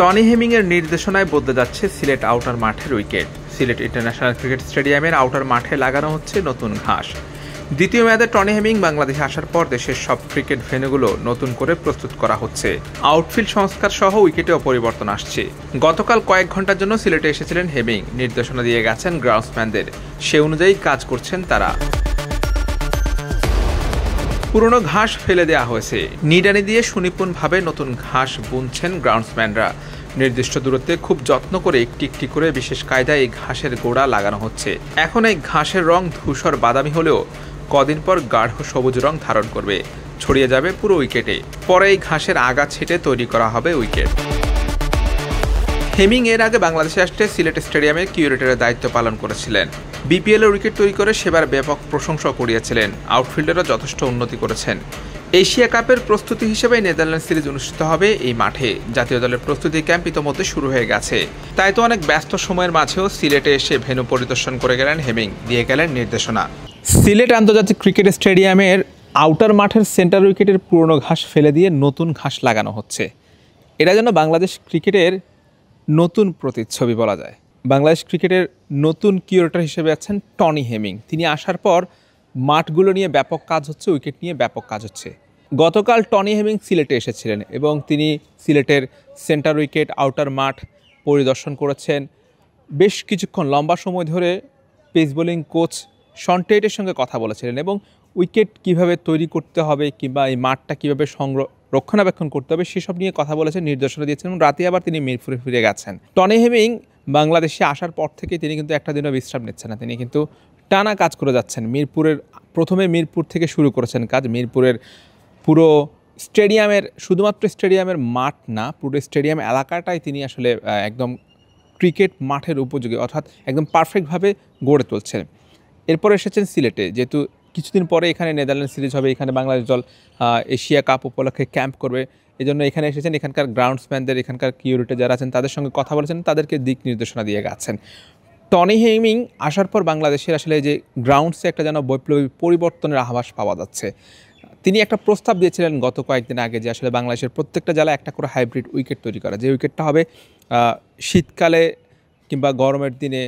Tony হেমিংয়ের নির্দেশনায় বদলে যাচ্ছে সিলেট আউটার মাঠের উইকেট। সিলেট ইন্টারন্যাশনাল ক্রিকেট স্টেডিয়ামের আউটার মাঠে লাগানো হচ্ছে নতুন ঘাস। দ্বিতীয় মেয়াদে টনি হেমিং বাংলাদেশে আসার পর দেশের সব ক্রিকেট ভেন্যুগুলো নতুন করে প্রস্তুত করা হচ্ছে। আউটফিল্ড সংস্কার সহ উইকেটেও পরিবর্তন আসছে। গতকাল কয়েক ঘন্টার জন্য সিলেটে এসেছিলেন হেমিং, নির্দেশনা দিয়ে গেছেন গ্রাউন্ডসম্যানদের। সে অনুযায়ী কাজ করছেন তারা। পুরনো ঘাস ফেলে দেওয়া হয়েছে, নিড়ানি দিয়ে সুনিপুণভাবে নতুন ঘাস বুনছেন গ্রাউন্ডসম্যানরা। নির্দিষ্ট দূরত্বে খুব যত্ন করে একটি একটি করে বিশেষ কায়দায় এই ঘাসের গোড়া লাগানো হচ্ছে। এখন এই ঘাসের রং ধূসর বাদামি হলেও কদিন পর গাঢ় সবুজ রং ধারণ করবে, ছড়িয়ে যাবে পুরো উইকেটে। পরে এই ঘাসের আগা ছেটে তৈরি করা হবে উইকেট। হেমিং এর আগে বাংলাদেশে আসতে সিলেট স্টেডিয়ামে কিউরেটরের দায়িত্ব পালন করেছিলেন। বিপিএল উইকেট তৈরি করে সেবার ব্যাপক প্রশংসা কুড়িয়েছিলেন। আউটফিল্ডারও যথেষ্ট উন্নতি করেছেন। এশিয়া কাপের প্রস্তুতি হিসেবে নেদারল্যান্ড সিরিজ অনুষ্ঠিত হবে এই মাঠে। জাতীয় দলের প্রস্তুতি ক্যাম্প ইতোমধ্যে শুরু হয়ে গেছে। তাই তো অনেক ব্যস্ত সময়ের মাঝেও সিলেটে এসে ভেন্যু পরিদর্শন করে গেলেন হেমিং, দিয়ে গেলেন নির্দেশনা। সিলেট আন্তর্জাতিক ক্রিকেট স্টেডিয়ামের আউটার মাঠের সেন্টার উইকেটের পুরনো ঘাস ফেলে দিয়ে নতুন ঘাস লাগানো হচ্ছে। এটা যেন বাংলাদেশ ক্রিকেটের নতুন প্রতিচ্ছবি বলা যায়। বাংলাদেশ ক্রিকেটের নতুন কিউরেটর হিসেবে আছেন টনি হেমিং। তিনি আসার পর মাঠগুলো নিয়ে ব্যাপক কাজ হচ্ছে, উইকেট নিয়ে ব্যাপক কাজ হচ্ছে। গতকাল টনি হেমিং সিলেটে এসেছিলেন এবং তিনি সিলেটের সেন্টার উইকেট, আউটার মাঠ পরিদর্শন করেছেন। বেশ কিছুক্ষণ লম্বা সময় ধরে পেস বোলিং কোচ শন টেটের সঙ্গে কথা বলেছিলেন এবং উইকেট কিভাবে তৈরি করতে হবে কিংবা এই মাঠটা কীভাবে রক্ষণাবেক্ষণ করতে হবে সেসব নিয়ে কথা বলেছেন, নির্দেশনা দিয়েছেন এবং রাতে আবার তিনি মিরপুরে ফিরে গেছেন। টনি হেমিং বাংলাদেশে আসার পর থেকে তিনি কিন্তু একটা দিনও বিশ্রাম নিচ্ছেন না। তিনি কিন্তু টানা কাজ করে যাচ্ছেন। প্রথমে মিরপুর থেকে শুরু করেছেন কাজ। মিরপুরের পুরো স্টেডিয়ামের, শুধুমাত্র স্টেডিয়ামের মাঠ না, পুরো স্টেডিয়াম এলাকাটাই তিনি আসলে একদম ক্রিকেট মাঠের উপযোগী, অর্থাৎ একদম পারফেক্টভাবে গড়ে তুলছেন। এরপর এসেছেন সিলেটে, যেহেতু কিছুদিন পরে এখানে নেদারল্যান্ড সিরিজ হবে, এখানে বাংলাদেশ দল এশিয়া কাপ উপলক্ষে ক্যাম্প করবে। এই জন্য এখানে এসেছেন। এখানকার গ্রাউন্ডসম্যানদের, এখানকার কিউরেটর যারা আছেন তাদের সঙ্গে কথা বলেছেন, তাদেরকে দিক নির্দেশনা দিয়ে গেছেন। টনি হেমিং আসার পর বাংলাদেশের আসলে যে গ্রাউন্ডসে একটা যেন বৈপ্লবী পরিবর্তনের আভাস পাওয়া যাচ্ছে। তিনি একটা প্রস্তাব দিয়েছিলেন গত কয়েকদিন আগে যে আসলে বাংলাদেশের প্রত্যেকটা জেলায় একটা করে হাইব্রিড উইকেট তৈরি করা, যে উইকেটটা হবে শীতকালে কিংবা গরমের দিনে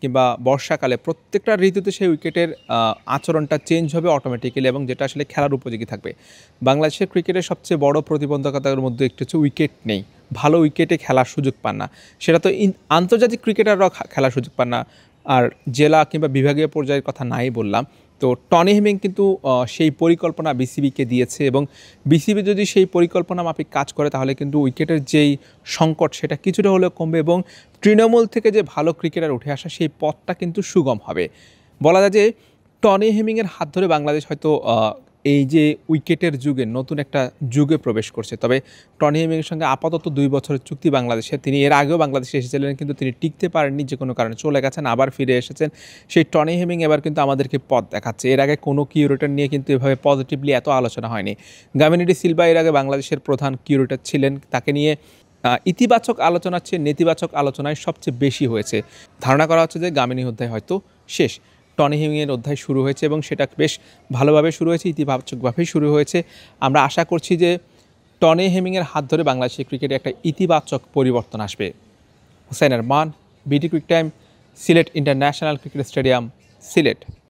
কিংবা বর্ষাকালে প্রত্যেকটা ঋতুতে সেই উইকেটের আচরণটা চেঞ্জ হবে অটোমেটিক্যালি এবং যেটা আসলে খেলার উপযোগী থাকবে। বাংলাদেশের ক্রিকেটের সবচেয়ে বড় প্রতিবন্ধকতার মধ্যে একটু হচ্ছে উইকেট নেই। ভালো উইকেটে খেলার সুযোগ পান না। সেটা তো আন্তর্জাতিক ক্রিকেটাররাও খেলার সুযোগ পান না, আর জেলা কিংবা বিভাগীয় পর্যায়ের কথা নাই বললাম। তো টনি হেমিং কিন্তু সেই পরিকল্পনা বিসিবিকে দিয়েছে এবং বিসিবি যদি সেই পরিকল্পনা মাফিক কাজ করে তাহলে কিন্তু উইকেটের যেই সংকট সেটা কিছুটা হলেও কমবে এবং তৃণমূল থেকে যে ভালো ক্রিকেটার উঠে আসা সেই পথটা কিন্তু সুগম হবে। বলা যায় যে টনি হেমিংয়ের হাত ধরে বাংলাদেশ হয়তো এই যে উইকেটের যুগে নতুন একটা যুগে প্রবেশ করছে। তবে টনি হেমিংয়ের সঙ্গে আপাতত 2 বছরের চুক্তি বাংলাদেশে। তিনি এর আগেও বাংলাদেশে এসেছিলেন, কিন্তু তিনি টিকতে পারেননি, যে কোনো কারণে চলে গেছেন, আবার ফিরে এসেছেন। সেই টনি হেমিং এবার কিন্তু আমাদেরকে পথ দেখাচ্ছে। এর আগে কোনো কিউরেটর নিয়ে কিন্তু এভাবে পজিটিভলি এত আলোচনা হয়নি। গামিনী ডি সিলভা এর আগে বাংলাদেশের প্রধান কিউরেটর ছিলেন। তাকে নিয়ে ইতিবাচক আলোচনার চেয়ে নেতিবাচক আলোচনায় সবচেয়ে বেশি হয়েছে। ধারণা করা হচ্ছে যে গামিনী অধ্যায় হয়তো শেষ, টনি হেমিংয়ের অধ্যায় শুরু হয়েছে এবং সেটা বেশ ভালোভাবে শুরু হয়েছে, ইতিবাচকভাবেই শুরু হয়েছে। আমরা আশা করছি যে টনি হেমিংয়ের হাত ধরে বাংলাদেশের ক্রিকেটে একটা ইতিবাচক পরিবর্তন আসবে। Hussain Arman, BD cric time, Sylhet international cricket stadium, Sylhet.